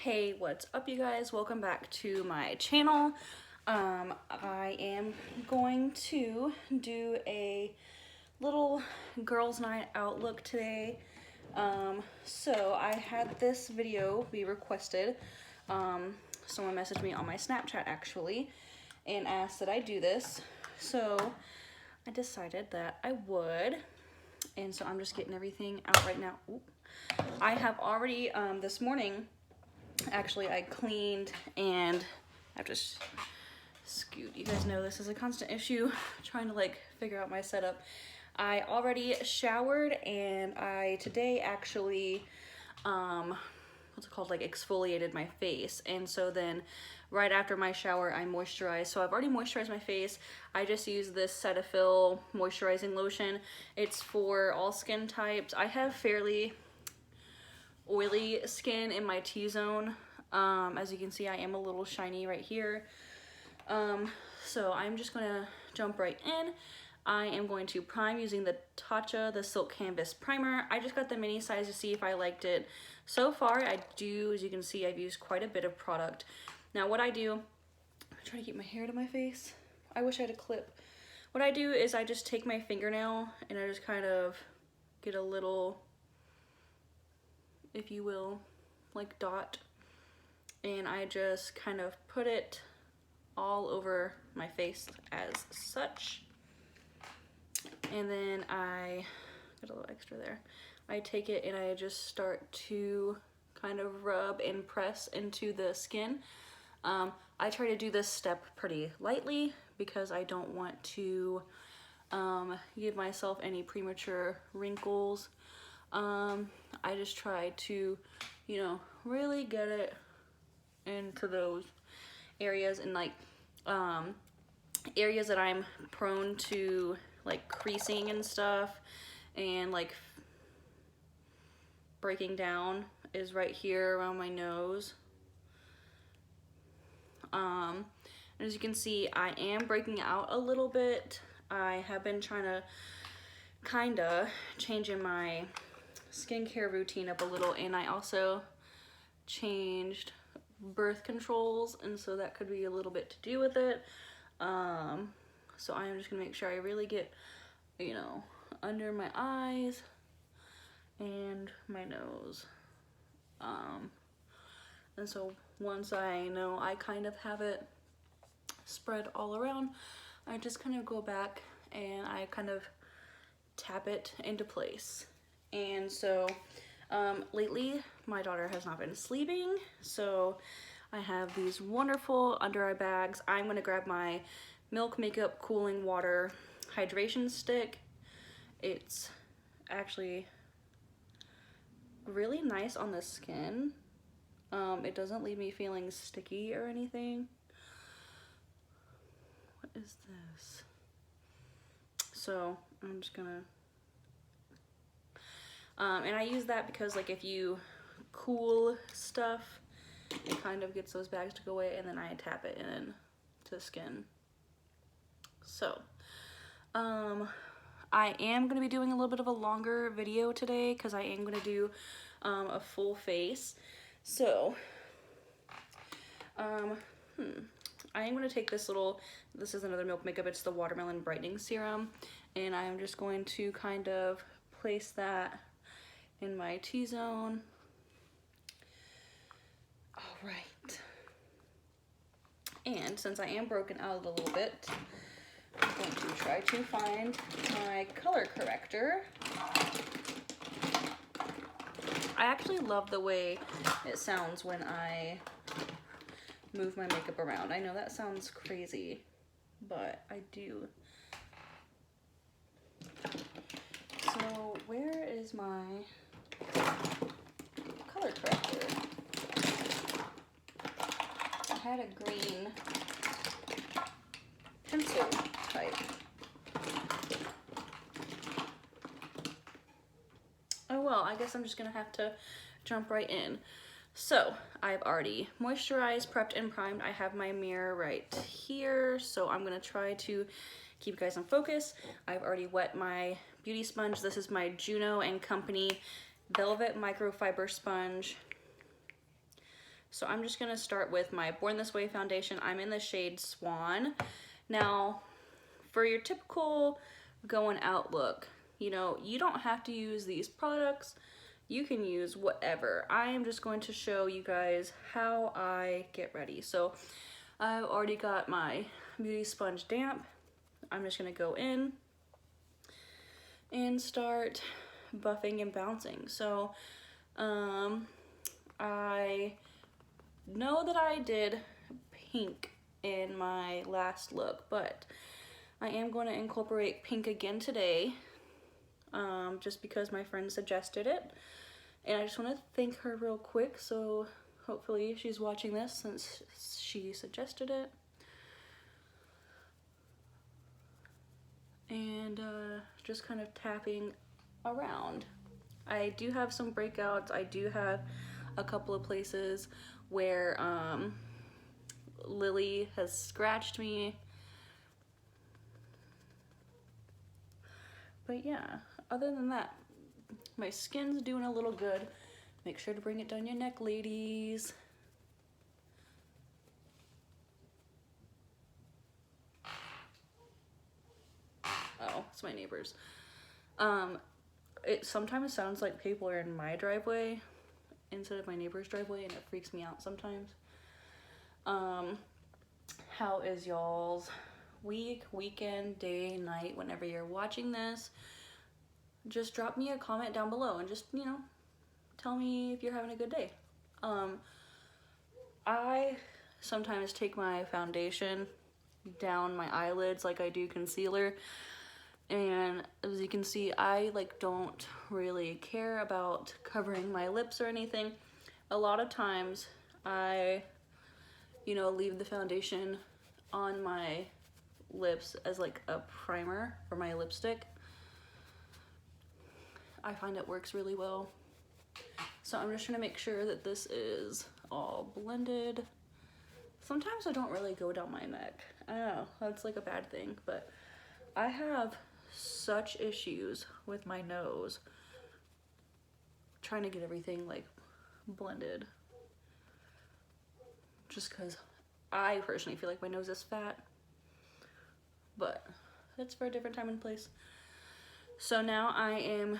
Hey, what's up you guys? Welcome back to my channel. I am going to do a little girls night out look today. So I had this video be requested. Someone messaged me on my Snapchat actually and asked that I do this. So I decided that I would. And so I'm just getting everything out right now. Oop. I have already, this morning, actually I cleaned and I have to scoot. You guys know this is a constant issue trying to like figure out my setup. I already showered and I today actually what's it called, like exfoliated my face, and so then right after my shower I moisturized. So I've already moisturized my face. I just use this Cetaphil moisturizing lotion. It's for all skin types. I have fairly oily skin in my T-zone. As you can see, I am a little shiny right here. So I'm just gonna jump right in. I am going to prime using the Tatcha, the Silk Canvas Primer. I just got the mini size to see if I liked it. So far, I do, as you can see, I've used quite a bit of product. Now what I do, I'm trying to keep my hair to my face. I wish I had a clip. What I do is I just take my fingernail and I just kind of get a little, if you will, like dot, and I just kind of put it all over my face as such. And then I got a little extra there. I take it and I just start to kind of rub and press into the skin. I try to do this step pretty lightly because I don't want to give myself any premature wrinkles. I just try to, you know, really get it into those areas, and like areas that I'm prone to like creasing and stuff and like breaking down is right here around my nose. As you can see, I am breaking out a little bit. I have been trying to kinda changing my skincare routine up a little, and I also changed birth controls, and so that could be a little bit to do with it. So I am just gonna make sure I really get, you know, under my eyes and my nose. And so once I know I kind of have it spread all around, I just kind of go back and I kind of tap it into place. And so lately my daughter has not been sleeping, so I have these wonderful under eye bags. I'm gonna grab my Milk Makeup Cooling Water Hydration Stick. It's actually really nice on the skin. It doesn't leave me feeling sticky or anything. What is this? So I'm just gonna, and I use that because like if you cool stuff, it kind of gets those bags to go away, and then I tap it in to skin. So, I am going to be doing a little bit of a longer video today because I am going to do a full face. So, I am going to take this little, this is another Milk Makeup, it's the Watermelon Brightening Serum, and I am just going to kind of place that in my T-zone. All right. And since I am broken out a little bit, I'm going to try to find my color corrector. I actually love the way it sounds when I move my makeup around. I know that sounds crazy, but I do. So where is my color corrector? I had a green pencil type. Oh well, I guess I'm just gonna have to jump right in. So I've already moisturized, prepped, and primed. I have my mirror right here, so I'm gonna try to keep you guys on focus. I've already wet my beauty sponge. This is my Juno & Company Velvet Microfiber Sponge. So I'm just gonna start with my Born This Way foundation. I'm in the shade Swan. Now, for your typical going out look, you know, you don't have to use these products. You can use whatever. I am just going to show you guys how I get ready. So I've already got my beauty sponge damp. I'm just gonna go in and start buffing and bouncing. So I know that I did pink in my last look, but I am going to incorporate pink again today, just because my friend suggested it. And I just want to thank her real quick, so hopefully she's watching this since she suggested it. And just kind of tapping around. I do have some breakouts. I do have a couple of places where Lily has scratched me. But yeah, other than that, my skin's doing a little good. Make sure to bring it down your neck, ladies. Oh, it's my neighbors. It sometimes sounds like people are in my driveway instead of my neighbor's driveway, and it freaks me out sometimes. How is y'all's week, weekend, day, night, whenever you're watching this? Just drop me a comment down below and just, you know, tell me if you're having a good day. I sometimes take my foundation down my eyelids like I do concealer. And as you can see, I don't really care about covering my lips or anything. A lot of times I, you know, leave the foundation on my lips as like a primer for my lipstick. I find it works really well. So I'm just trying to make sure that this is all blended. Sometimes I don't really go down my neck. I don't know, that's like a bad thing, but I have such issues with my nose trying to get everything like blended, just because I personally feel like my nose is fat, but that's for a different time and place. So now I am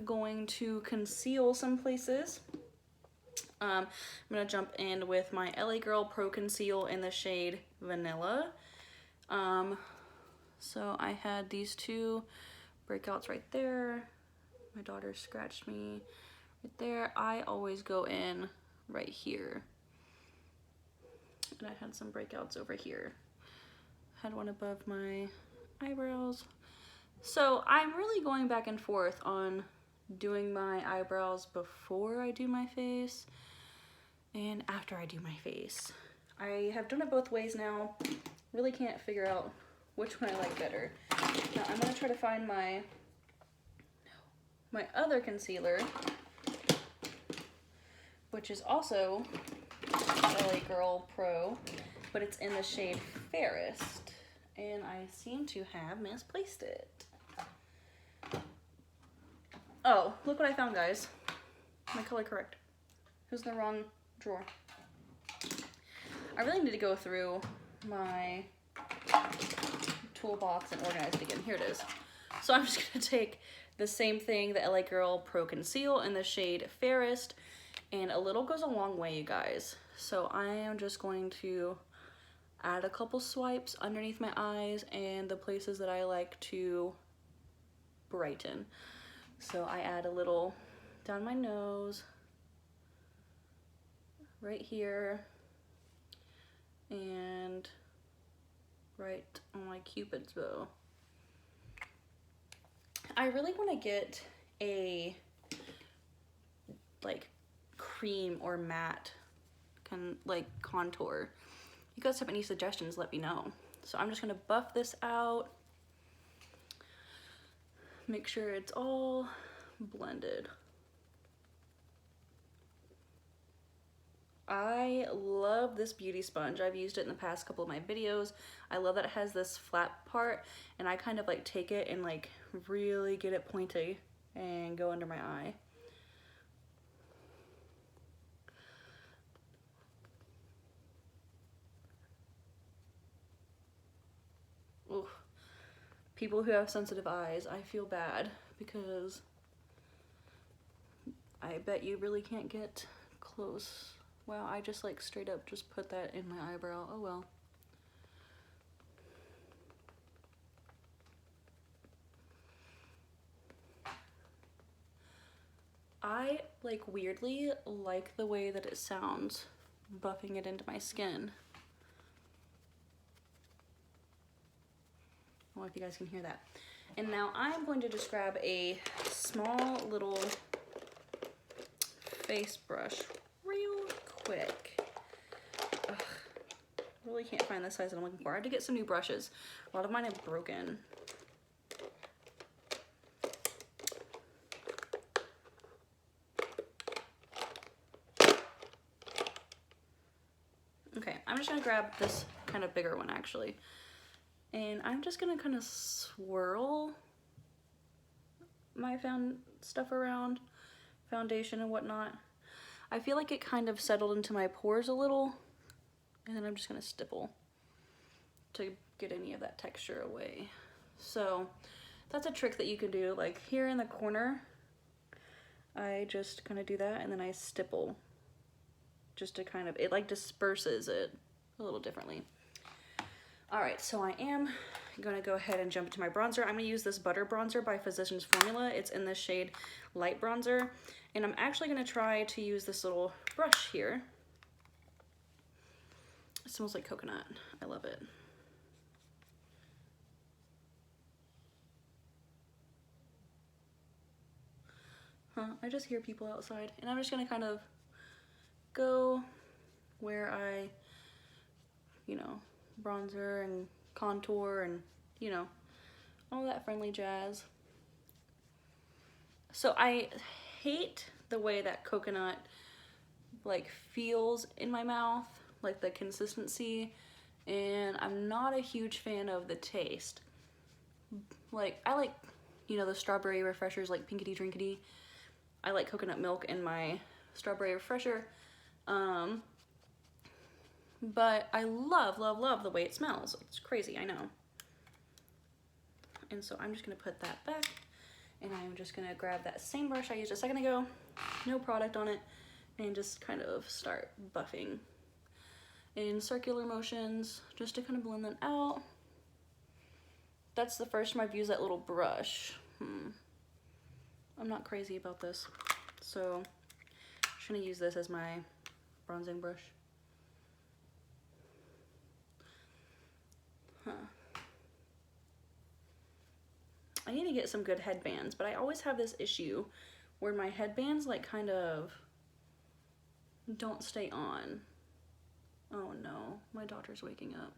going to conceal some places. I'm gonna jump in with my LA Girl Pro Conceal in the shade Vanilla. So I had these two breakouts right there. My daughter scratched me right there. I always go in right here. And I had some breakouts over here. Had one above my eyebrows. So I'm really going back and forth on doing my eyebrows before I do my face and after I do my face. I have done it both ways now. Really can't figure out which one I like better. Now I'm gonna try to find my other concealer, which is also LA Girl Pro, but it's in the shade Fairest, and I seem to have misplaced it. Oh, look what I found, guys. My color correct. It was in the wrong drawer. I really need to go through my toolbox and organize it again. Here it is. So I'm just gonna take the same thing, the LA Girl Pro Conceal in the shade Fairest, and a little goes a long way, you guys. So I am just going to add a couple swipes underneath my eyes and the places that I like to brighten. So I add a little down my nose, right here, and right on my Cupid's bow. I really want to get a like cream or matte contour. You guys have any suggestions, let me know. So I'm just gonna buff this out, make sure it's all blended. I love this beauty sponge. I've used it in the past couple of my videos. I love that it has this flat part, and I kind of like take it and like really get it pointy and go under my eye. people who have sensitive eyes, I feel bad because I bet you really can't get close. Wow, I just like straight up just put that in my eyebrow. Oh well. I like weirdly like the way that it sounds buffing it into my skin. I don't know if you guys can hear that. And now I'm going to just grab a small little face brush real quick. Ugh, really can't find the size that I'm looking for. I have to get some new brushes. A lot of mine are broken. Okay, I'm just gonna grab this kind of bigger one actually. And I'm just gonna kind of swirl my stuff around, foundation and whatnot. I feel like it kind of settled into my pores a little, and then I'm just gonna stipple to get any of that texture away. So that's a trick that you can do. Like here in the corner, I just kind of do that, and then I stipple just to kind of, it like disperses it a little differently. All right, so I am gonna go ahead and jump into my bronzer. I'm gonna use this Butter Bronzer by Physicians Formula. It's in the shade Light Bronzer. And I'm actually gonna try to use this little brush here. It smells like coconut. I love it. I just hear people outside. And I'm just gonna kind of go where I, you know, bronzer and contour and, you know, all that friendly jazz. So I hate the way that coconut like feels in my mouth, like the consistency, and I'm not a huge fan of the taste. Like I like, you know, the strawberry refreshers like Pinkity Drinkity. I like coconut milk in my strawberry refresher. But I love, love, love the way it smells. It's crazy, I know. And so I'm just gonna put that back, and I'm just gonna grab that same brush I used a second ago, no product on it, and just kind of start buffing in circular motions just to kind of blend them out. That's the first time I've used that little brush. I'm not crazy about this. So I'm just gonna use this as my bronzing brush. I need to get some good headbands, but I always have this issue where my headbands like kind of don't stay on. Oh no, my daughter's waking up.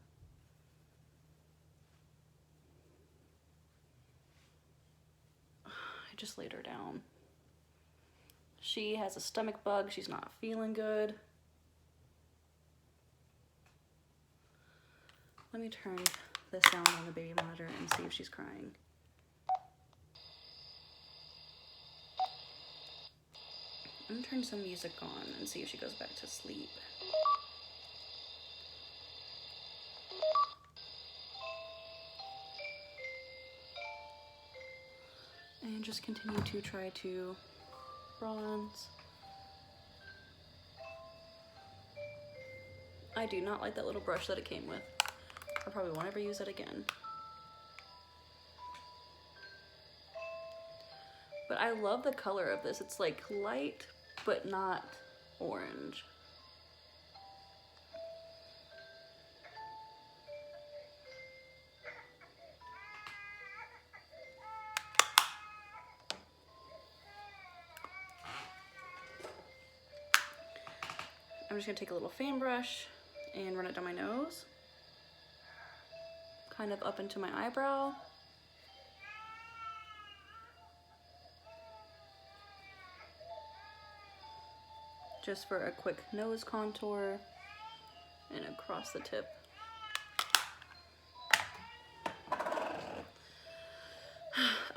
I just laid her down. She has a stomach bug, she's not feeling good. Let me turn this down on the baby monitor and see if she's crying. I'm gonna turn some music on and see if she goes back to sleep. And just continue to try to bronze. I do not like that little brush that it came with. I probably won't ever use it again. But I love the color of this. It's like light, but not orange. I'm just gonna take a little fan brush and run it down my nose, kind of up into my eyebrow. Just for a quick nose contour and across the tip.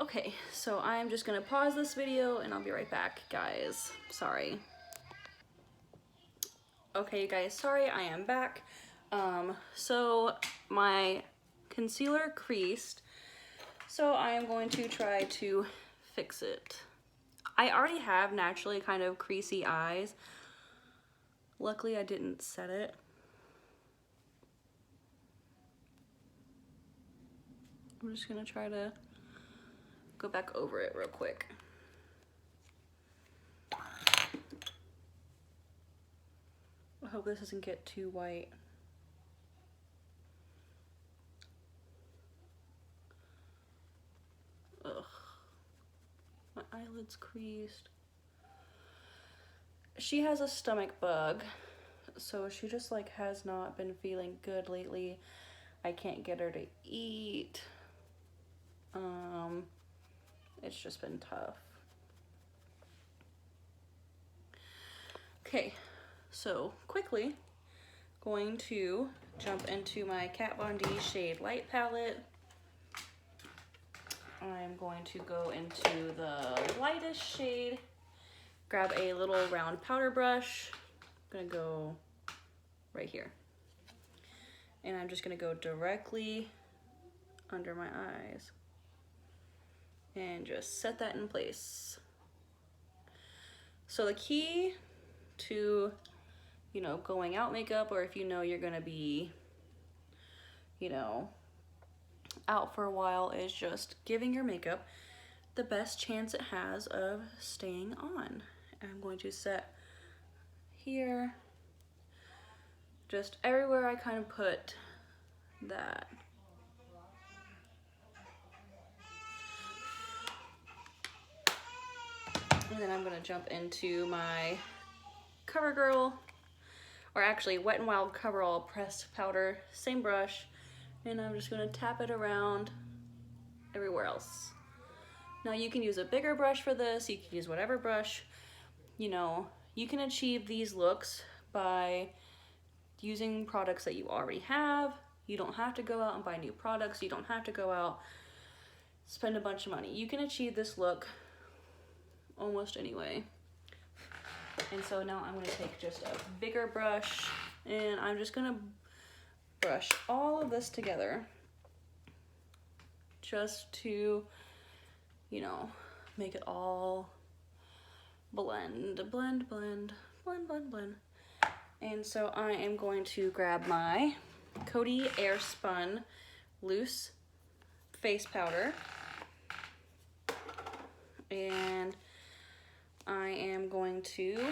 Okay, so I'm just gonna pause this video and I'll be right back, guys. Sorry. Okay, you guys, sorry, I am back. So my concealer creased. So I am going to try to fix it. I already have naturally kind of creasy eyes. Luckily I didn't set it. I'm just gonna try to go back over it real quick. I hope this doesn't get too white. Ugh. My eyelid's creased. She has a stomach bug, so she just like has not been feeling good lately. I can't get her to eat. It's just been tough. Okay, so quickly going to jump into my Kat Von D Shade Light palette. I'm going to go into the lightest shade, grab a little round powder brush. I'm gonna go right here. And I'm just gonna go directly under my eyes and just set that in place. So the key to, you know, going out makeup, or if you know you're gonna be, you know, out for a while, is just giving your makeup the best chance it has of staying on. I'm going to set here, just everywhere I kind of put that. And then I'm gonna jump into my CoverGirl, or actually Wet n Wild Coverall pressed powder, same brush, and I'm just gonna tap it around everywhere else. Now you can use a bigger brush for this, you can use whatever brush. You know, you can achieve these looks by using products that you already have. You don't have to go out and buy new products, you don't have to go out, spend a bunch of money. You can achieve this look almost anyway. And so now I'm going to take just a bigger brush and I'm just going to brush all of this together just to, you know, make it all blend, blend, blend, blend, blend, blend. And so I am going to grab my Coty Airspun Loose Face Powder, and I am going to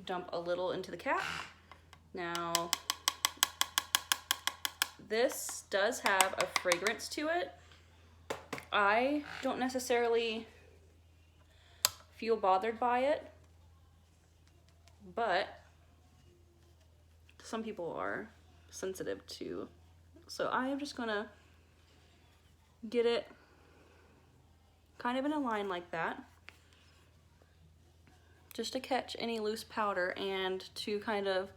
dump a little into the cap. Now, this does have a fragrance to it. I don't necessarily feel bothered by it, but some people are sensitive to. So I am just gonna get it kind of in a line like that, just to catch any loose powder and to kind of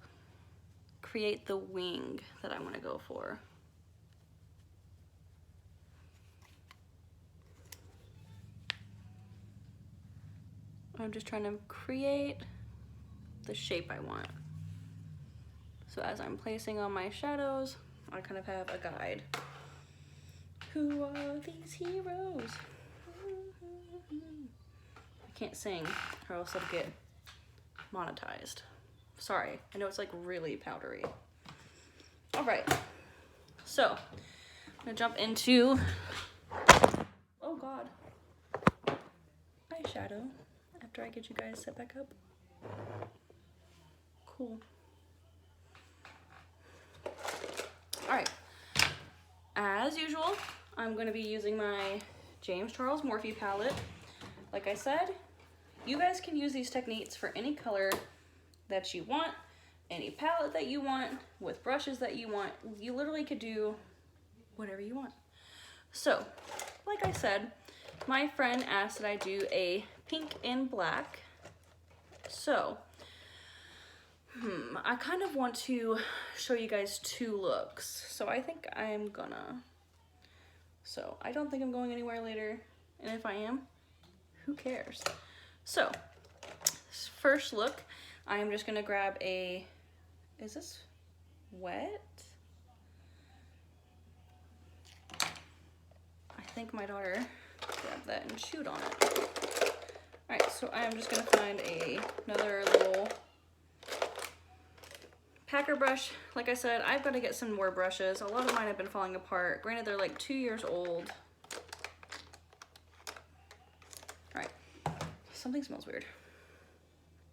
create the wing that I want to go for. I'm just trying to create the shape I want. So as I'm placing on my shadows, I kind of have a guide. Who are these heroes? I can't sing or else it'll get monetized. Sorry, I know it's like really powdery. All right, so I'm gonna jump into, oh God, eyeshadow after I get you guys set back up. Cool. All right, as usual, I'm gonna be using my James Charles Morphe palette. Like I said, you guys can use these techniques for any color that you want, any palette that you want, with brushes that you want. You literally could do whatever you want. So, like I said, my friend asked that I do a pink and black. So, I kind of want to show you guys two looks. So I think I'm gonna, so I don't think I'm going anywhere later. And if I am, who cares? So, first look, I am just gonna grab a, is this wet? I think my daughter grabbed that and chewed on it. All right, so I'm just gonna find another little packer brush. Like I said, I've got to get some more brushes. A lot of mine have been falling apart. Granted, they're like 2 years old. All right, something smells weird.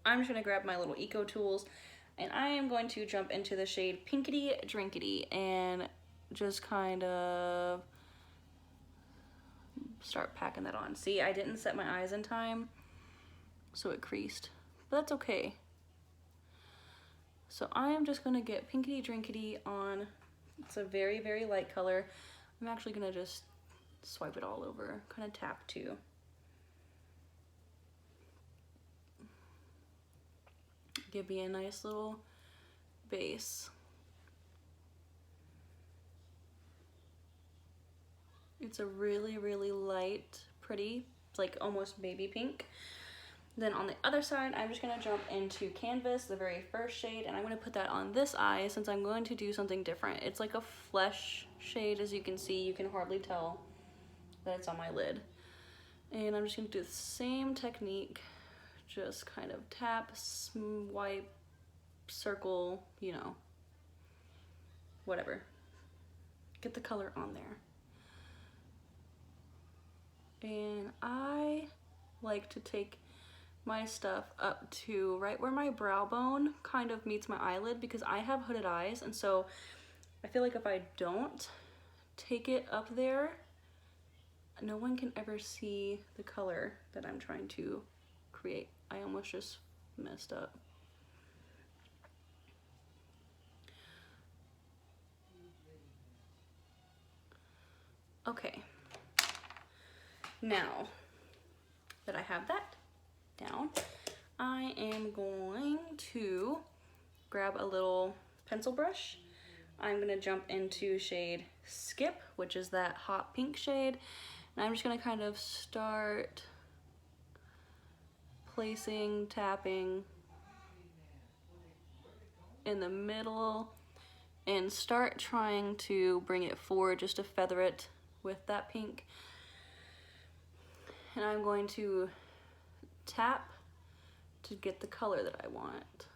I'm just gonna grab my little Eco Tools and I am going to jump into the shade Pinkity Drinkity and just kind of start packing that on. See, I didn't set my eyes in time, so it creased, but that's okay. So I am just gonna get Pinkity Drinkity on. It's a very, very light color. I'm actually gonna just swipe it all over, kind of tap too. Give me a nice little base. It's a really, really light, pretty, it's like almost baby pink. Then on the other side, I'm just gonna jump into Canvas, the very first shade, and I'm gonna put that on this eye since I'm going to do something different. It's like a flesh shade, as you can see. You can hardly tell that it's on my lid. And I'm just gonna do the same technique, just kind of tap, swipe, circle, you know, whatever. Get the color on there. And I like to take my stuff up to right where my brow bone kind of meets my eyelid because I have hooded eyes, and so I feel like if I don't take it up there, no one can ever see the color that I'm trying to create. I almost just messed up. Okay, now that I have that down, I am going to grab a little pencil brush. I'm gonna jump into shade Skip, which is that hot pink shade, and I'm just gonna kind of start placing, tapping in the middle and start trying to bring it forward just to feather it with that pink. And I'm going to tap to get the color that I want.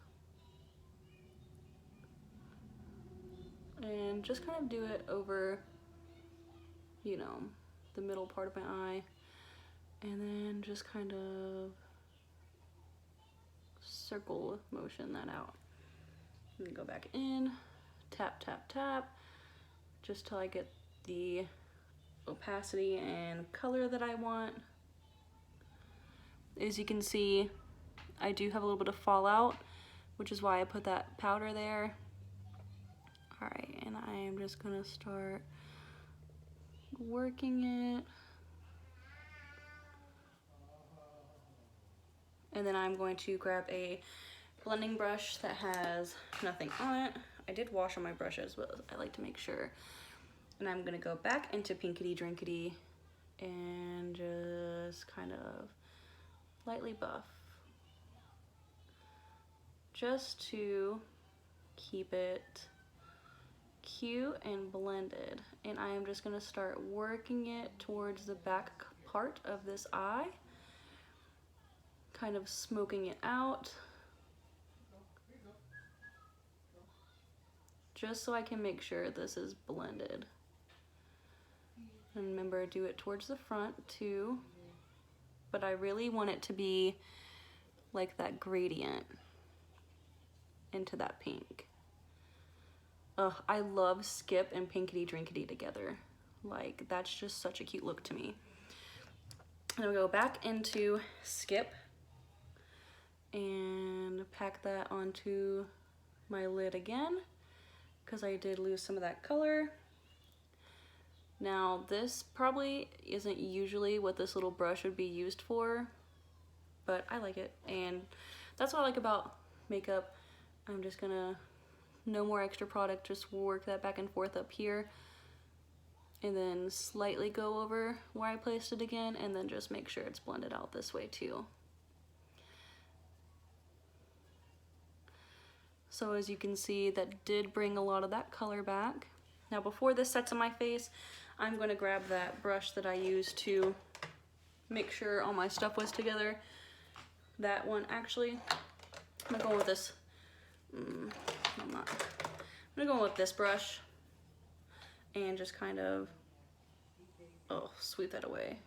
And just kind of do it over, you know, the middle part of my eye. And then just kind of circle motion that out. And then go back in, tap, tap, tap, just till I get the opacity and color that I want. As you can see, I do have a little bit of fallout, which is why I put that powder there. All right, and I am just gonna start working it. And then I'm going to grab a blending brush that has nothing on it. I did wash all my brushes, but I like to make sure. And I'm gonna go back into Pinkity Drinkity and just kind of lightly buff, just to keep it cute and blended. And I am just gonna start working it towards the back part of this eye, kind of smoking it out, just so I can make sure this is blended. And remember, do it towards the front too, but I really want it to be like that gradient into that pink. Ugh, I love Skip and Pinkity Drinkity together. Like, that's just such a cute look to me. And I'll go back into Skip and pack that onto my lid again, because I did lose some of that color. Now, this probably isn't usually what this little brush would be used for, but I like it, and that's what I like about makeup. I'm just gonna, no more extra product, just work that back and forth up here, and then slightly go over where I placed it again, and then just make sure it's blended out this way too. So as you can see, that did bring a lot of that color back. Now before this sets on my face, I'm going to grab that brush that I used to make sure all my stuff was together. That one, actually. I'm going to go with this. I'm going to go with this brush and just kind of, sweep that away.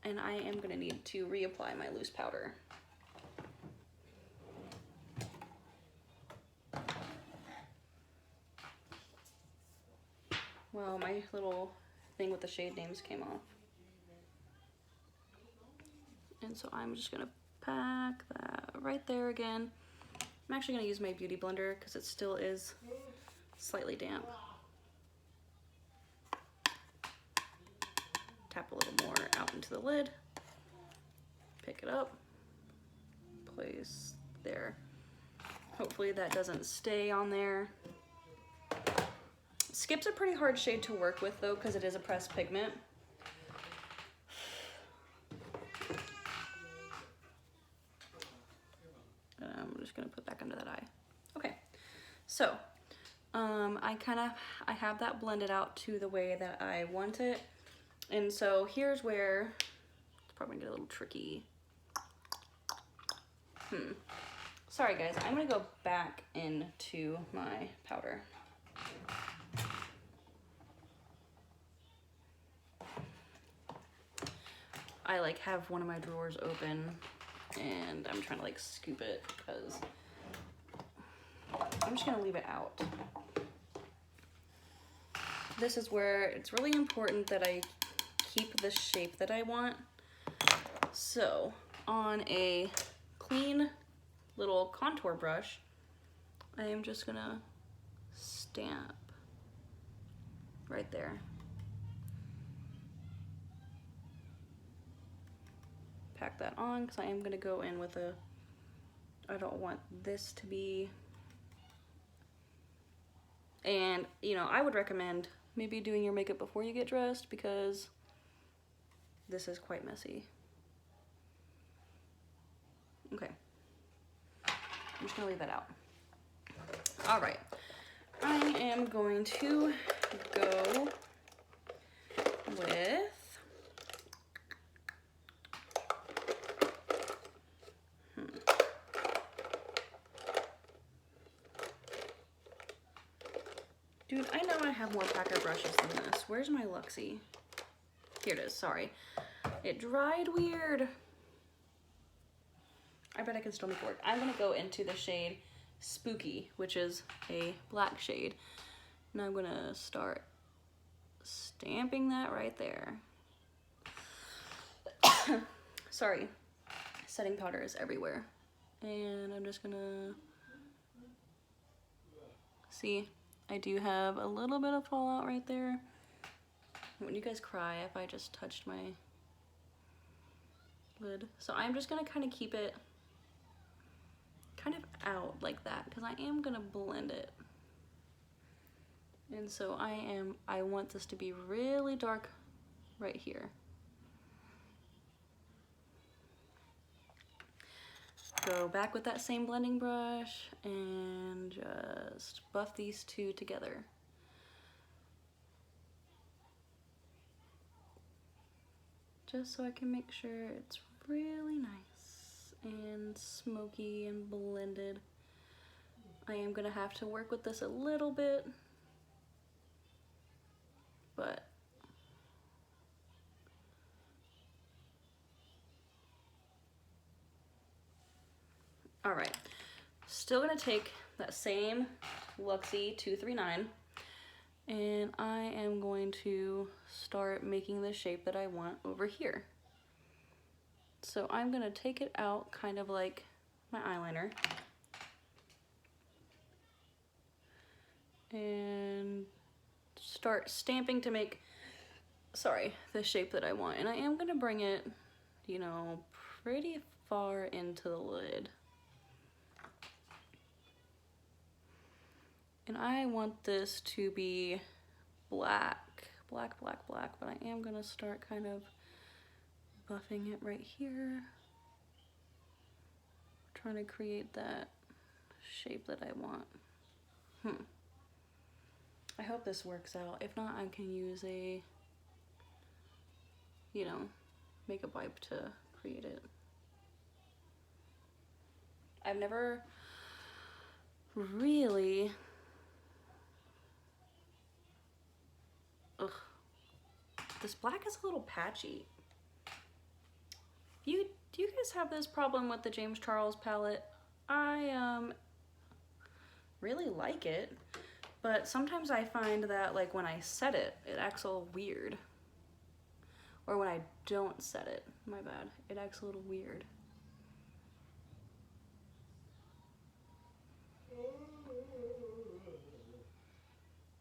And I am going to need to reapply my loose powder. Well, my little thing with the shade names came off. And so I'm just gonna pack that right there again. I'm actually gonna use my Beauty Blender because it still is slightly damp. Tap a little more out into the lid. Pick it up. Place there. Hopefully that doesn't stay on there. Skip's a pretty hard shade to work with though because it is a pressed pigment. I'm just gonna put back under that eye. Okay, so I have that blended out to the way that I want it. And so here's where it's probably gonna get a little tricky. Sorry guys, I'm gonna go back into my powder. I like have one of my drawers open and I'm trying to like scoop it because I'm just gonna leave it out. This is where it's really important that I keep the shape that I want. So on a clean little contour brush, I am just gonna stamp right there. Pack that on because I am going to go in with I don't want this to be, and you know, I would recommend maybe doing your makeup before you get dressed because this is quite messy. Okay, I'm just going to leave that out. All right, I am going to go with Dude, I know I have more packer brushes than this. Where's my Luxie? Here it is, sorry. It dried weird. I bet I can still make it work. I'm gonna go into the shade Spooky, which is a black shade. And I'm gonna start stamping that right there. Sorry, setting powder is everywhere. And I'm just gonna, see, I do have a little bit of fallout right there. Wouldn't you guys cry if I just touched my lid? So I'm just gonna kind of keep it kind of out like that because I am gonna blend it. And so I want this to be really dark right here. Go back with that same blending brush and just buff these two together. Just so I can make sure it's really nice and smoky and blended. I am gonna have to work with this a little bit, but all right, still gonna take that same Luxie 239 and I am going to start making the shape that I want over here. So I'm gonna take it out kind of like my eyeliner and start stamping to make, sorry, the shape that I want. And I am gonna bring it, you know, pretty far into the lid. And I want this to be black, but I am gonna start kind of buffing it right here. Trying to create that shape that I want. I hope this works out. If not, I can use a, you know, makeup wipe to create it. I've never really, ugh, this black is a little patchy. Do you guys have this problem with the James Charles palette? I really like it, but sometimes I find that like when I set it, it acts a little weird. Or when I don't set it, my bad, it acts a little weird.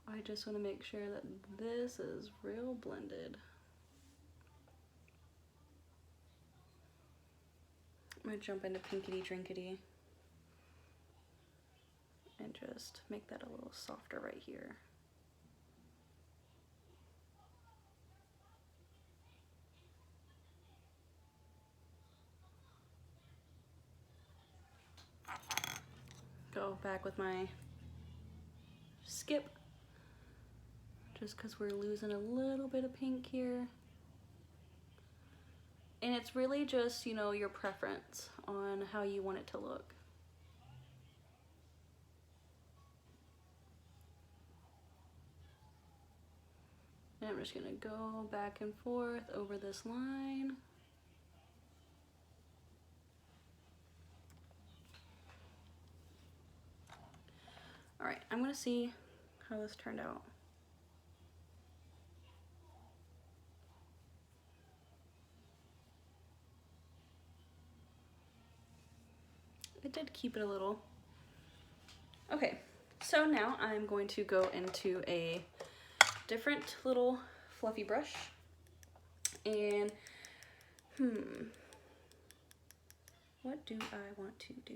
I just want to make sure that this is real blended. I'm gonna jump into Pinkity Drinkity and just make that a little softer right here. Go back with my skip, just because we're losing a little bit of pink here. And it's really just, you know, your preference on how you want it to look. And I'm just gonna go back and forth over this line. All right, I'm gonna see how this turned out. I did keep it a little. Okay, so now I'm going to go into a different little fluffy brush and what do I want to do?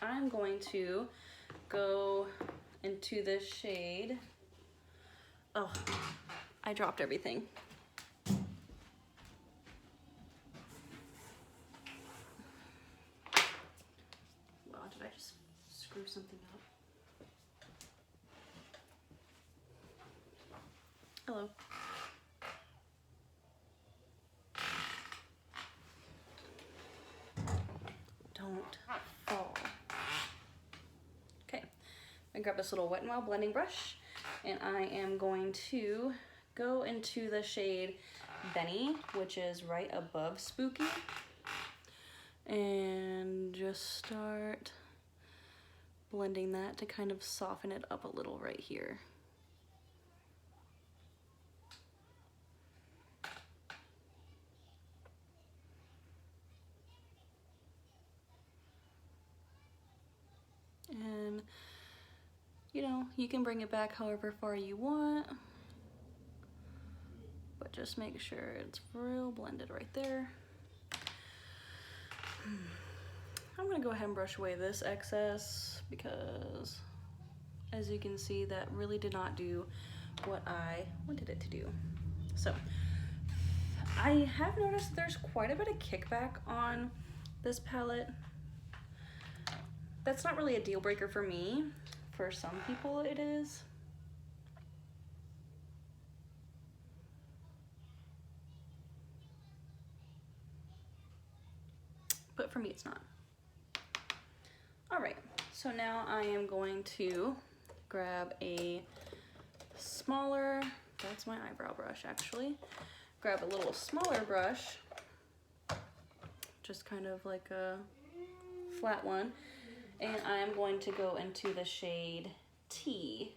I'm going to go into this shade. Oh, I dropped everything. Wow, did I just screw something up? Hello. Don't fall. Okay, I grab this little Wet n Wild blending brush and I am going to go into the shade Benny, which is right above Spooky, and just start blending that to kind of soften it up a little right here. And you know, you can bring it back however far you want, but just make sure it's real blended right there. I'm gonna go ahead and brush away this excess because as you can see, that really did not do what I wanted it to do. So I have noticed there's quite a bit of kickback on this palette. That's not really a deal breaker for me. For some people it is. But for me it's not. All right, so now I am going to grab a smaller, that's my eyebrow brush actually, grab a little smaller brush, just kind of like a flat one, and I am going to go into the shade T,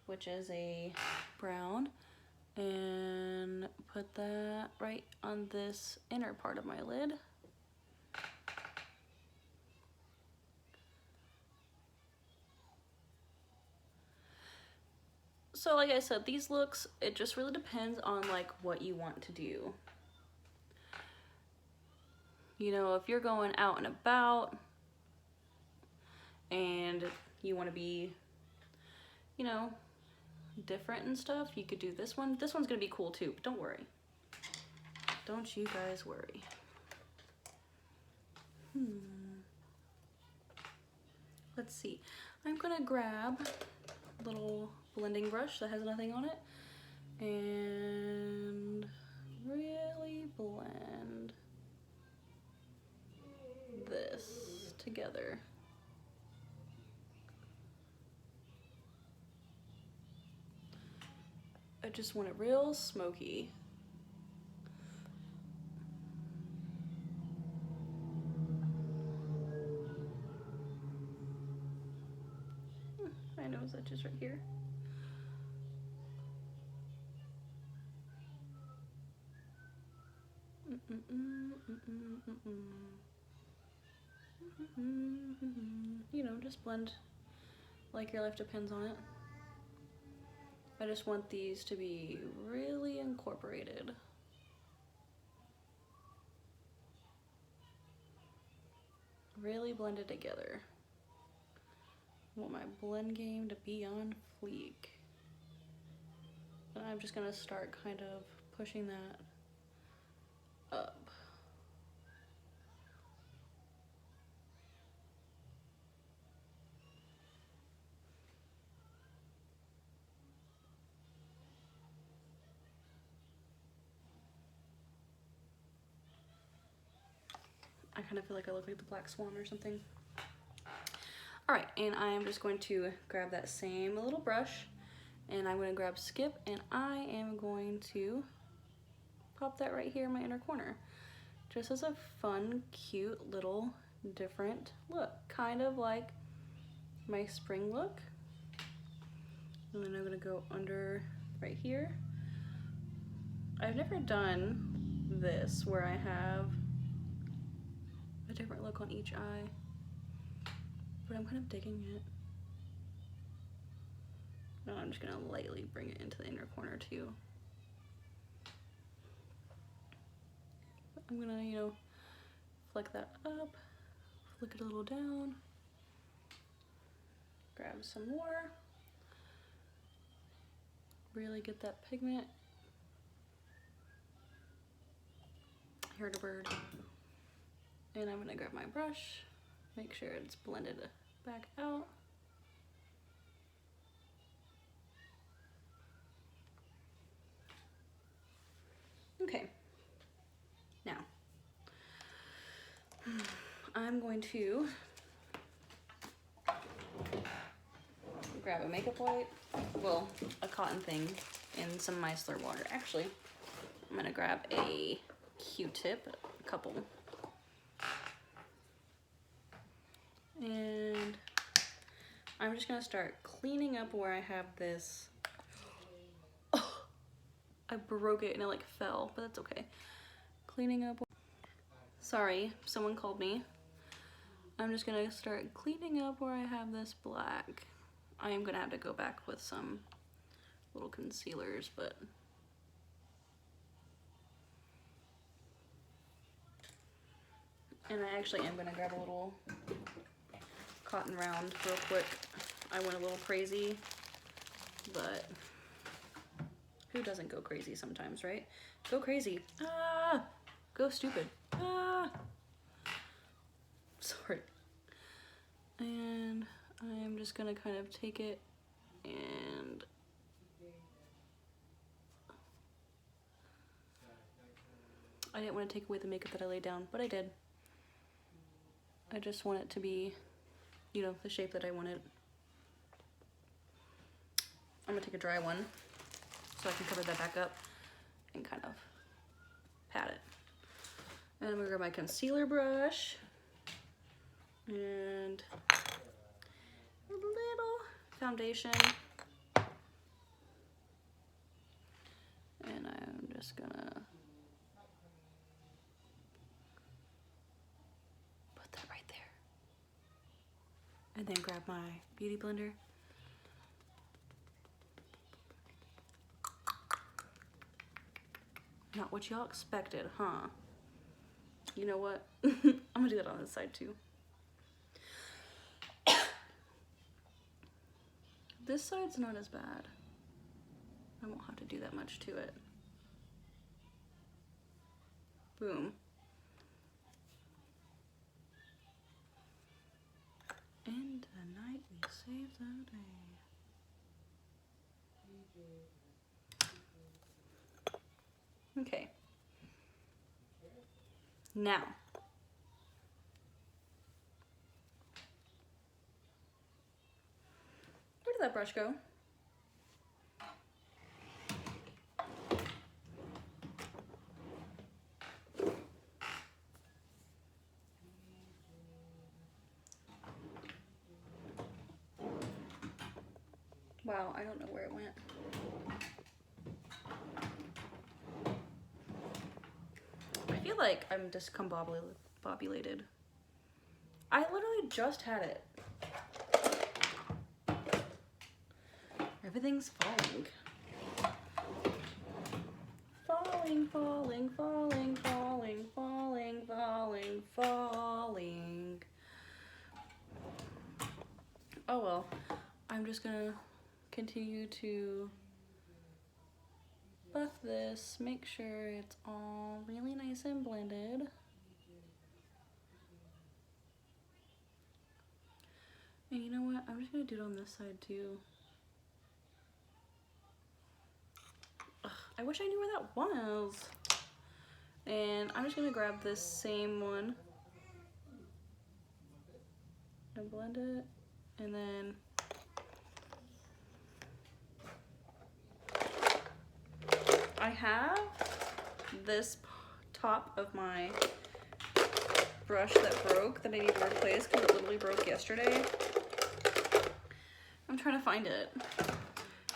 which is a brown, and put that right on this inner part of my lid. So like I said, these looks, it just really depends on like what you want to do. You know, if you're going out and about and you want to be, you know, different and stuff, you could do this one. This one's gonna be cool too, but don't worry. Don't you guys worry. Let's see. I'm gonna grab a little blending brush that has nothing on it and really blend this together. I just want it real smoky. My nose edges right here. You know, just blend like your life depends on it. I just want these to be really incorporated. Really blended together. I want my blend game to be on fleek. And I'm just gonna start kind of pushing that up. I kind of feel like I look like the Black Swan or something. All right, and I am just going to grab that same little brush and I'm gonna grab Skip and I am going to pop that right here in my inner corner. Just as a fun, cute, little different look. Kind of like my spring look. And then I'm gonna go under right here. I've never done this where I have a different look on each eye, but I'm kind of digging it. And I'm just gonna lightly bring it into the inner corner too. I'm gonna, you know, flick that up, flick it a little down, grab some more, really get that pigment. Heard a bird. And I'm gonna grab my brush, make sure it's blended back out. Okay, now I'm going to grab a makeup wipe, well, a cotton thing, and some micellar water. Actually, I'm gonna grab a Q-tip, a couple. And I'm just gonna start cleaning up where I have this. Oh, I broke it and it like fell, but that's okay. Cleaning up. Sorry, someone called me. I'm just gonna start cleaning up where I have this black. I am gonna have to go back with some little concealers, but and I actually am gonna grab a little cotton round real quick. I went a little crazy, but who doesn't go crazy sometimes, right? Go crazy. Ah! Go stupid. Ah! Sorry. And I'm just gonna kind of take it and I didn't want to take away the makeup that I laid down, but I did. I just want it to be, you know, the shape that I wanted. I'm gonna take a dry one so I can cover that back up and kind of pat it. And I'm gonna grab my concealer brush and a little foundation. And I'm just gonna put that right there. And then grab my beauty blender. Not what y'all expected, huh? You know what? I'm gonna do that on this side too. This side's not as bad. I won't have to do that much to it. Boom. Save the day. Okay. Now. Where did that brush go? Wow, I don't know where it went. I feel like I'm discombobulated. I literally just had it. Everything's falling. Falling, falling, falling, falling, falling, falling, falling. Oh well, I'm just gonna continue to buff this, make sure it's all really nice and blended. And you know what? I'm just gonna do it on this side too. Ugh, I wish I knew where that was. And I'm just gonna grab this same one and blend it, and then I have this top of my brush that broke that I need to replace because it literally broke yesterday. I'm trying to find it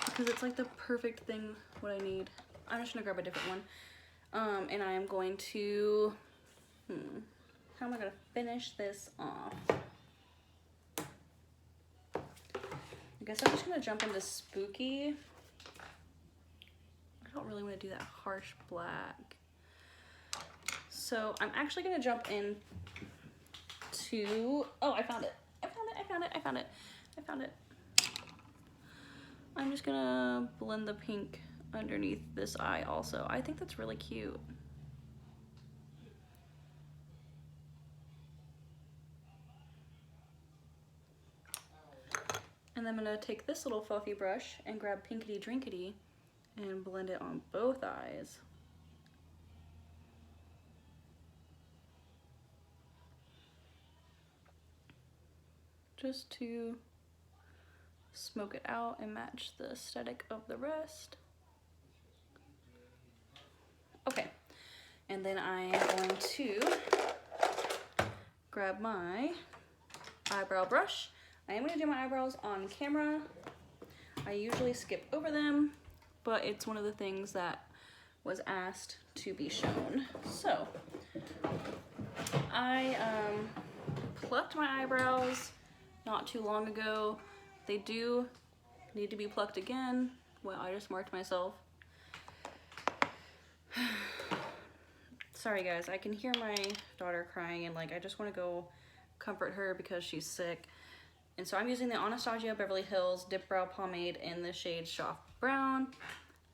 because it's like the perfect thing what I need. I'm just gonna grab a different one. And I am going to, how am I gonna finish this off? I guess I'm just gonna jump into Spooky. I don't really want to do that harsh black. So I'm actually gonna jump in to, oh, I found it. I found it, I found it, I found it, I found it. I'm just gonna blend the pink underneath this eye also. I think that's really cute. And then I'm gonna take this little fluffy brush and grab Pinkity Drinkity and blend it on both eyes. Just to smoke it out and match the aesthetic of the rest. Okay, and then I am going to grab my eyebrow brush. I am gonna do my eyebrows on camera. I usually skip over them, but it's one of the things that was asked to be shown. So, I plucked my eyebrows not too long ago. They do need to be plucked again. Well, I just marked myself. Sorry guys, I can hear my daughter crying and like I just want to go comfort her because she's sick. And so I'm using the Anastasia Beverly Hills Dip Brow Pomade in the shade Soft Brown.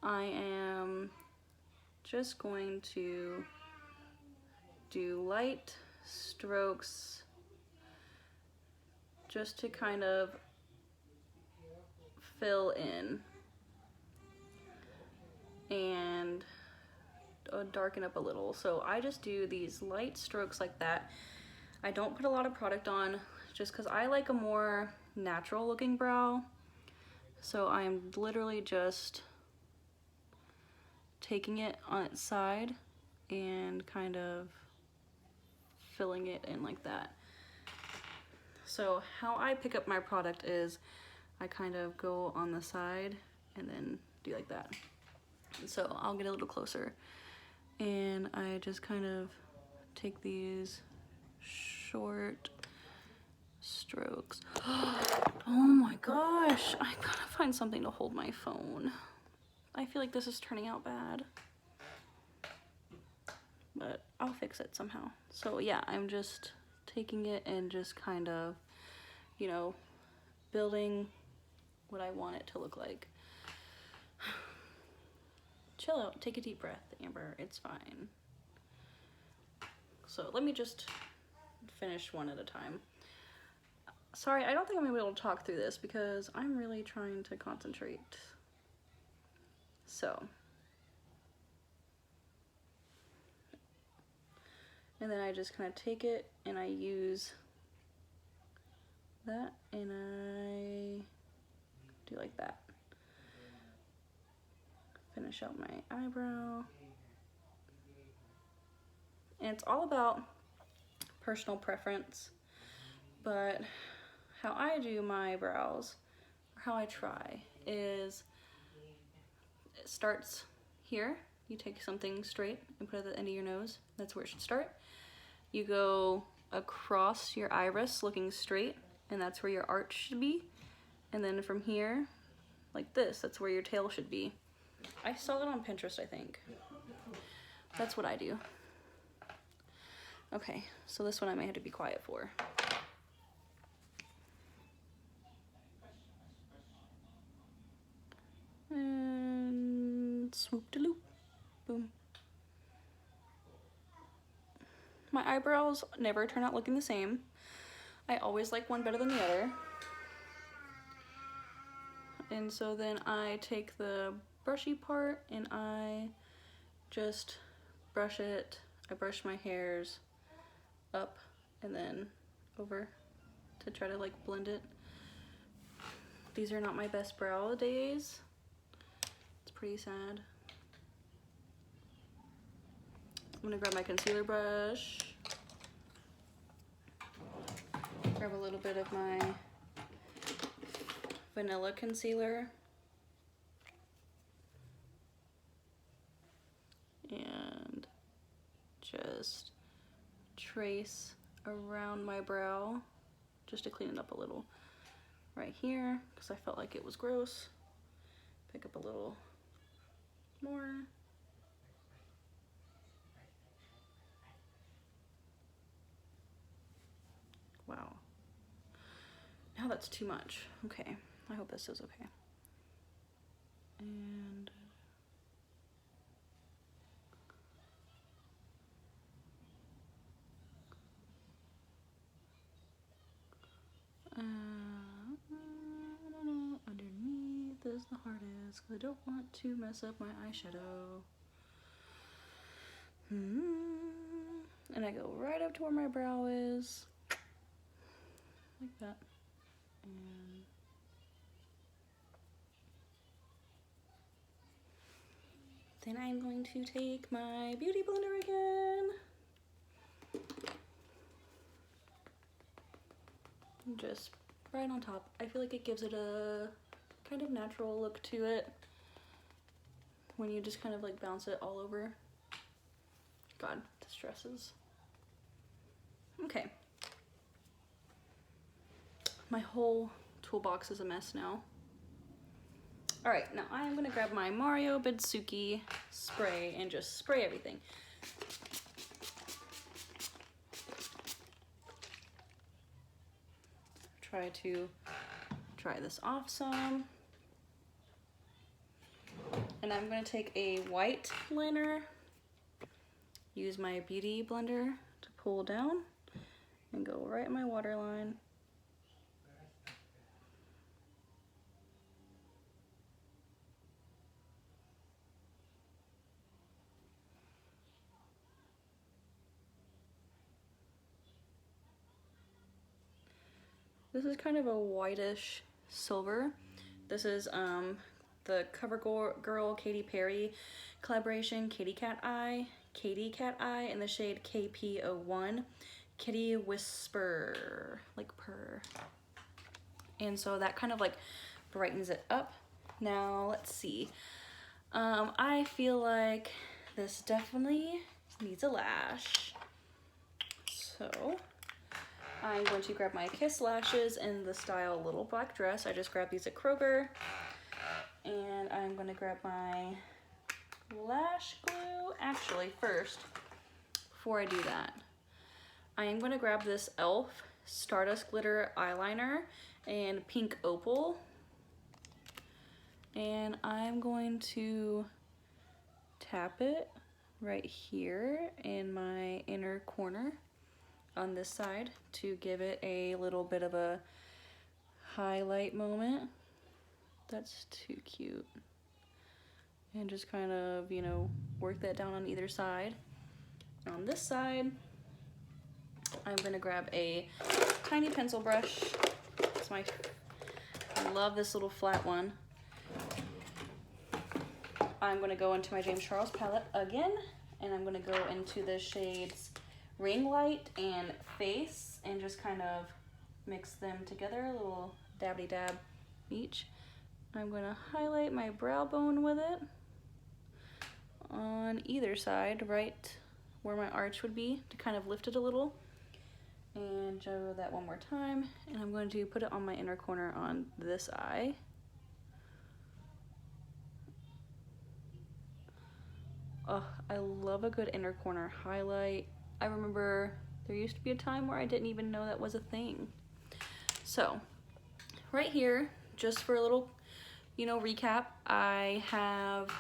I am just going to do light strokes just to kind of fill in and darken up a little. So I just do these light strokes like that. I don't put a lot of product on just because I like a more natural looking brow. So I'm literally just taking it on its side and kind of filling it in like that. So how I pick up my product is I kind of go on the side and then do like that. So I'll get a little closer and I just kind of take these short strokes. Oh my gosh, I gotta find something to hold my phone. I feel like this is turning out bad, but I'll fix it somehow. So yeah, I'm just taking it and just kind of, you know, building what I want it to look like. Chill out, take a deep breath, Amber, it's fine. So let me just finish one at a time. Sorry, I don't think I'm gonna be able to talk through this because I'm really trying to concentrate. So. And then I just kind of take it and I use that and I do like that. Finish out my eyebrow. And it's all about personal preference, but how I do my brows, or how I try, is it starts here. You take something straight and put it at the end of your nose. That's where it should start. You go across your iris looking straight, and that's where your arch should be. And then from here, like this, that's where your tail should be. I saw that on Pinterest, I think. That's what I do. Okay, so this one I may have to be quiet for. And swoop-de-loop, boom. My eyebrows never turn out looking the same. I always like one better than the other. And so then I take the brushy part and I just brush it. I brush my hairs up and then over to try to like blend it. These are not my best brow days. It's pretty sad. I'm gonna grab my concealer brush. Grab a little bit of my vanilla concealer. And just trace around my brow just to clean it up a little. Right here, because I felt like it was gross. Pick up a little more. Wow. Now that's too much. Okay, I hope this is okay. And underneath is the hardest because I don't want to mess up my eyeshadow. And I go right up to where my brow is, like that. And then I'm going to take my beauty blender again. And just right on top. I feel like it gives it a kind of natural look to it when you just kind of like bounce it all over. God, this stresses. Okay. My whole toolbox is a mess now. All right, now I'm gonna grab my Mario Badzuki spray and just spray everything. Try to dry this off some. And I'm gonna take a white liner, use my beauty blender to pull down and go right in my waterline. This is kind of a whitish silver. This is the CoverGirl Katy Perry collaboration, Katy Cat Eye in the shade KP01, Kitty Whisper, like purr. And so that kind of like brightens it up. Now let's see. I feel like this definitely needs a lash. So I'm going to grab my Kiss lashes in the style Little Black Dress. I just grabbed these at Kroger. And I'm gonna grab my lash glue. Actually, first, before I do that, I am gonna grab this e.l.f. Stardust Glitter Eyeliner in Pink Opal. And I'm going to tap it right here in my inner corner on this side to give it a little bit of a highlight moment. That's too cute. And just kind of, you know, work that down on either side. On this side, I'm gonna grab a tiny pencil brush. I love this little flat one. I'm gonna go into my James Charles palette again, and I'm gonna go into the shades Ring Light and Face, and just kind of mix them together, a little dabby dab each. I'm gonna highlight my brow bone with it on either side, right where my arch would be, to kind of lift it a little. And do that one more time, and I'm going to put it on my inner corner on this eye. Oh, I love a good inner corner highlight. I remember there used to be a time where I didn't even know that was a thing. So right here, just for a little, you know, recap, I have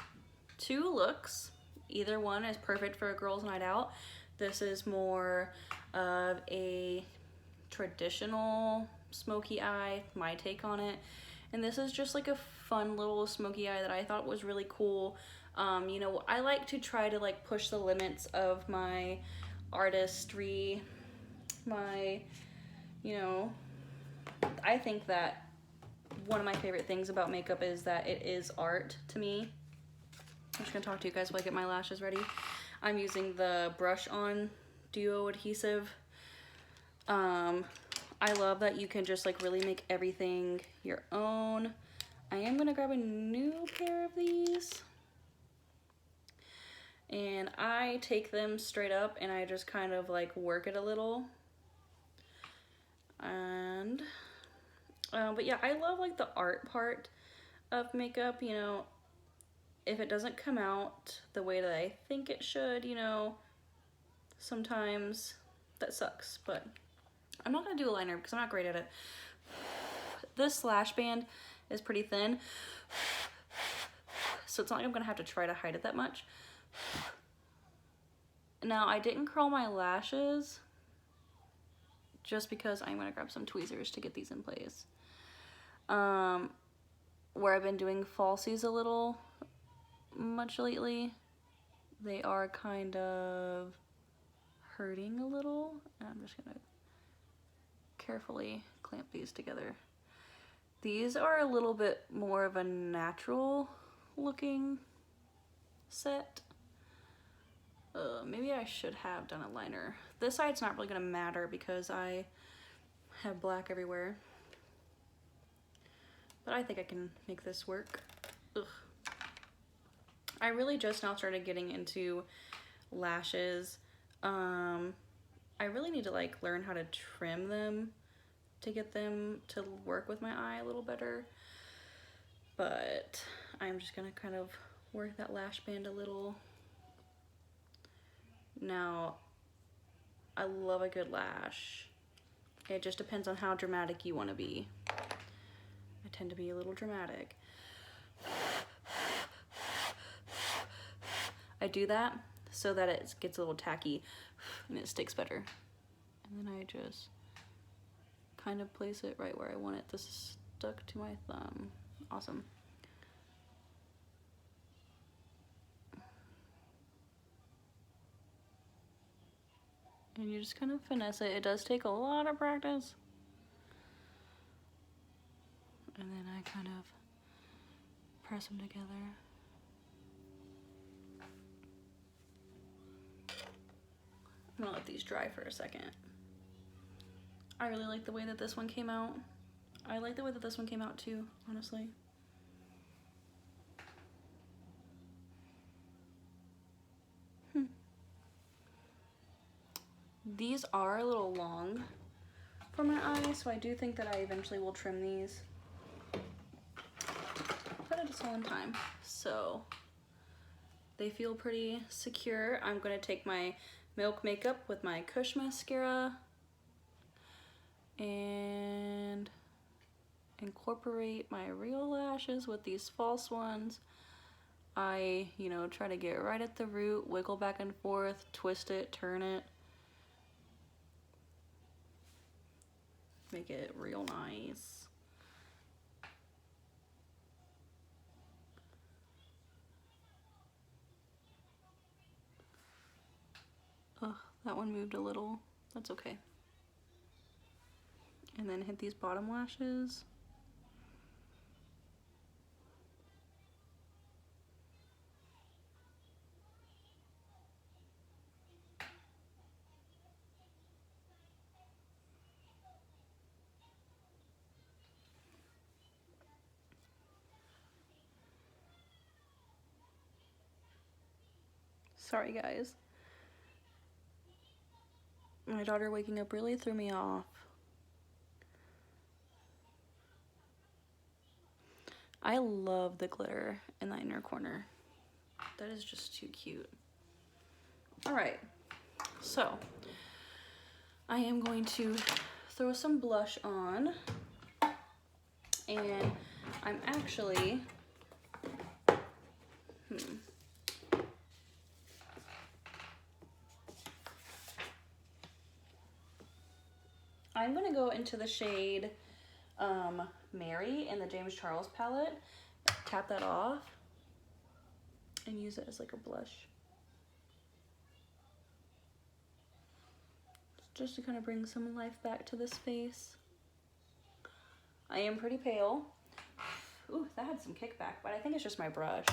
two looks. Either one is perfect for a girls' night out. This is more of a traditional smoky eye, my take on it. And this is just like a fun little smoky eye that I thought was really cool. You know, I like to try to like push the limits of my artistry, my, you know, I think that one of my favorite things about makeup is that it is art to me. I'm just gonna talk to you guys while I get my lashes ready. I'm using the Brush On Duo Adhesive. I love that you can just like really make everything your own. I am gonna grab a new pair of these. And I take them straight up and I just kind of like work it a little. And, but yeah, I love like the art part of makeup, you know. If it doesn't come out the way that I think it should, you know, sometimes that sucks, but I'm not gonna do a liner because I'm not great at it. This lash band is pretty thin, so it's not like I'm gonna have to try to hide it that much. Now, I didn't curl my lashes just because I'm gonna grab some tweezers to get these in place. Where I've been doing falsies a little much lately, they are kind of hurting a little. And I'm just gonna carefully clamp these together. These are a little bit more of a natural looking set. Maybe I should have done a liner. This side's not really gonna matter because I have black everywhere. But I think I can make this work. Ugh. I really just now started getting into lashes. I really need to like learn how to trim them to get them to work with my eye a little better. But I'm just gonna kind of work that lash band a little. Now, I love a good lash. It just depends on how dramatic you want to be. I tend to be a little dramatic. I do that so that it gets a little tacky and it sticks better. And then I just kind of place it right where I want it to stick to my thumb. Awesome. And you just kind of finesse it. It does take a lot of practice. And then I kind of press them together. I'm gonna let these dry for a second. I really like the way that this one came out. I like the way that this one came out too, honestly. These are a little long for my eyes, so I do think that I eventually will trim these. But it is all in time. So they feel pretty secure. I'm gonna take my Milk Makeup with my Kush mascara and incorporate my real lashes with these false ones. I, you know, try to get right at the root, wiggle back and forth, twist it, turn it. make it real nice. Ugh, that one moved a little. That's okay. And then hit these bottom lashes. Sorry guys. My daughter waking up really threw me off. I love the glitter in the inner corner. That is just too cute. All right, so I am going to throw some blush on, and I'm actually, I'm gonna go into the shade Mary in the James Charles palette, tap that off, and use it as like a blush. Just to kind of bring some life back to this face. I am pretty pale. Ooh, that had some kickback, but I think it's just my brush.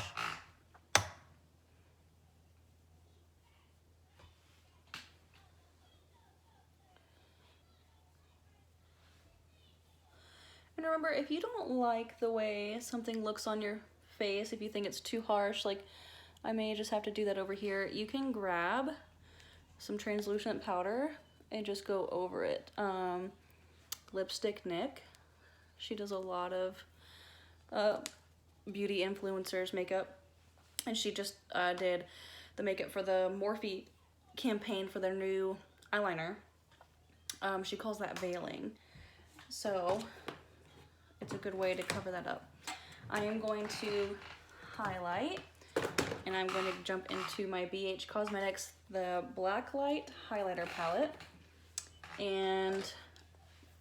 And remember, if you don't like the way something looks on your face, if you think it's too harsh, like I may just have to do that over here, you can grab some translucent powder and just go over it. Lipstick Nick, she does a lot of beauty influencers makeup, and she just did the makeup for the Morphe campaign for their new eyeliner. She calls that veiling, so it's a good way to cover that up. I am going to highlight, and I'm going to jump into my BH Cosmetics, the Black Light Highlighter Palette. And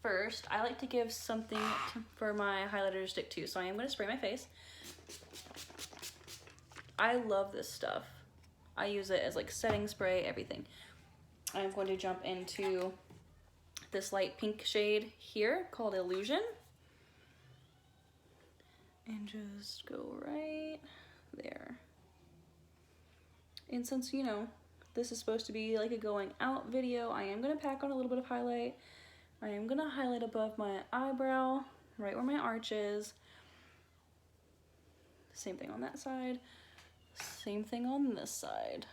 first, I like to give something for my highlighter to stick to, so I am going to spray my face. I love this stuff. I use it as like setting spray, everything. I'm going to jump into this light pink shade here called Illusion. And just go right there. And since, you know, this is supposed to be like a going out video, I am going to pack on a little bit of highlight. I am going to highlight above my eyebrow, right where my arch is. Same thing on that side. Same thing on this side.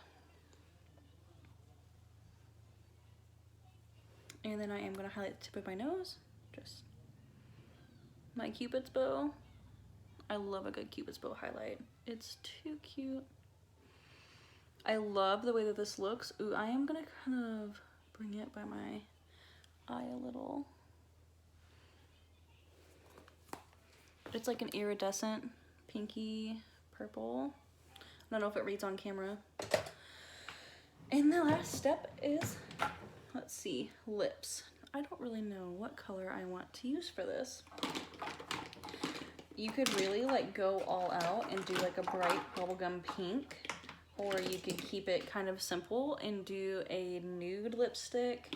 And then I am going to highlight the tip of my nose. Just my Cupid's bow. I love a good Cupid's bow highlight. It's too cute. I love the way that this looks. Ooh, I am gonna kind of bring it by my eye a little. It's like an iridescent pinky purple. I don't know if it reads on camera. And the last step is, let's see, lips. I don't really know what color I want to use for this. You could really like go all out and do like a bright bubblegum pink, or you could keep it kind of simple and do a nude lipstick.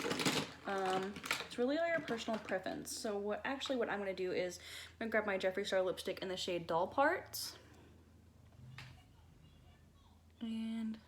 It's really all your personal preference. So what I'm gonna do is I'm gonna grab my Jeffree Star lipstick in the shade Doll Parts. And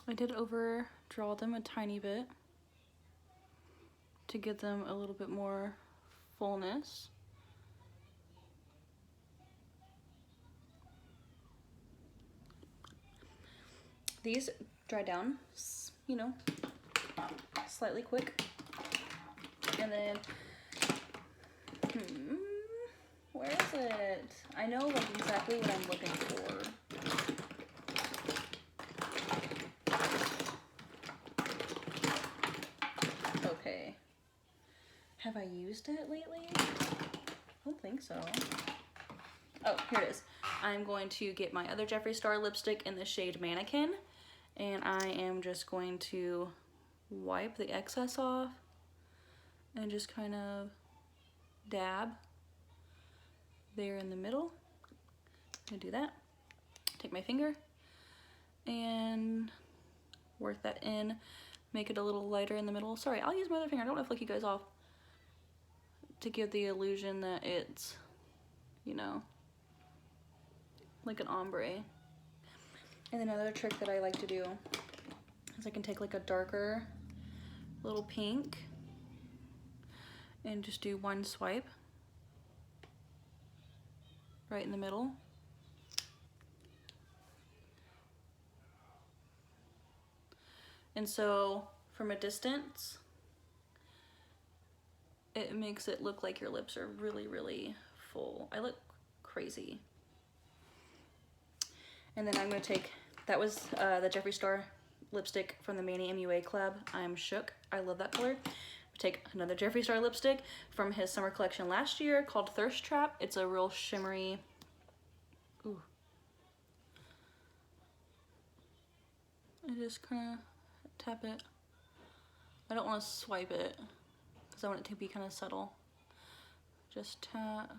I did overdraw them a tiny bit to give them a little bit more fullness. These dry down, you know, slightly quick. And then, where is it? I know like exactly what I'm looking for. Okay. Have I used it lately? I don't think so. Oh, here it is. I'm going to get my other Jeffree Star lipstick in the shade Mannequin, and I am just going to wipe the excess off and just kind of dab there in the middle. I'm gonna do that. Take my finger and work that in, make it a little lighter in the middle. Sorry, I'll use my other finger. I don't want to flick you guys off, to give the illusion that it's, you know, like an ombre. And then another trick that I like to do is I can take like a darker little pink and just do one swipe right in the middle. And so from a distance, it makes it look like your lips are really, really full. I look crazy. And then I'm gonna take, that was the Jeffree Star lipstick from the Manny MUA collab, I'm Shook. I love that color. Take another Jeffree Star lipstick from his summer collection last year called Thirst Trap. It's a real shimmery, ooh. I just kind of tap it. I don't want to swipe it because I want it to be kind of subtle. Just tap.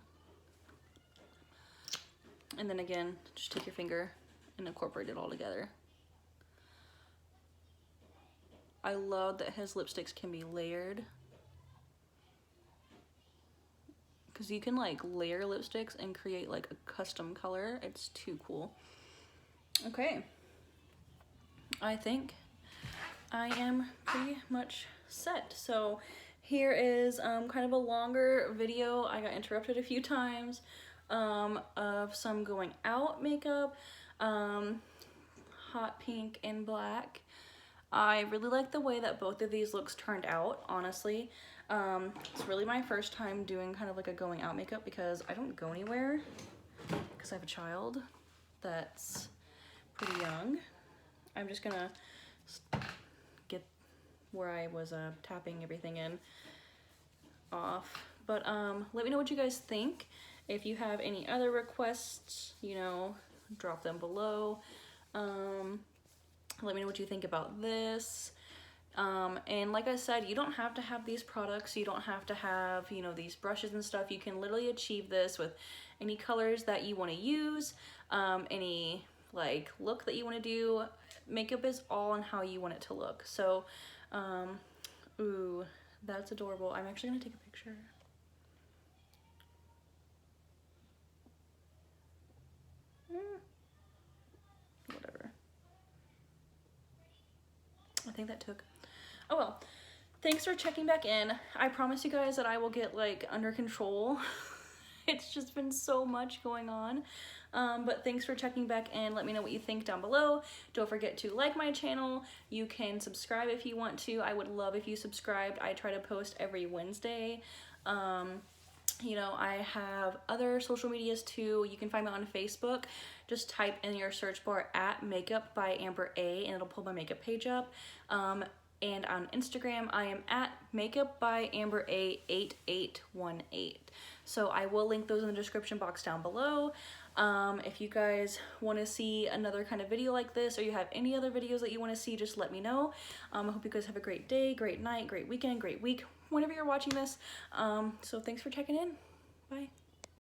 And then again, just take your finger and incorporate it all together. I love that his lipsticks can be layered, because you can like layer lipsticks and create like a custom color. It's too cool. Okay, I think I am pretty much set. So here is kind of a longer video. I got interrupted a few times of some going out makeup, hot pink and black. I really like the way that both of these looks turned out, honestly. It's really my first time doing kind of like a going out makeup because I don't go anywhere because I have a child that's pretty young. I'm just gonna get where I was tapping everything in off. But let me know what you guys think. If you have any other requests, you know, drop them below. Let me know what you think about this. And like I said, you don't have to have these products. You don't have to have, you know, these brushes and stuff. You can literally achieve this with any colors that you want to use, any like look that you want to do. Makeup is all on how you want it to look. So, ooh, that's adorable. I'm actually gonna take a picture. Whatever. I think that took, oh well. Thanks for checking back in. I promise you guys that I will get like under control. It's just been so much going on. But thanks for checking back in. Let me know what you think down below. Don't forget to like my channel. You can subscribe if you want to. I would love if you subscribed. I try to post every Wednesday. You know, I have other social medias too. You can find me on Facebook. Just type in your search bar at Makeup by Amber A and it'll pull my makeup page up. And on Instagram, I am at Makeup by Amber A 8818. So I will link those in the description box down below. If you guys want to see another kind of video like this, or you have any other videos that you want to see, just let me know. I hope you guys have a great day, great night, great weekend, great week, whenever you're watching this. So thanks for checking in. Bye.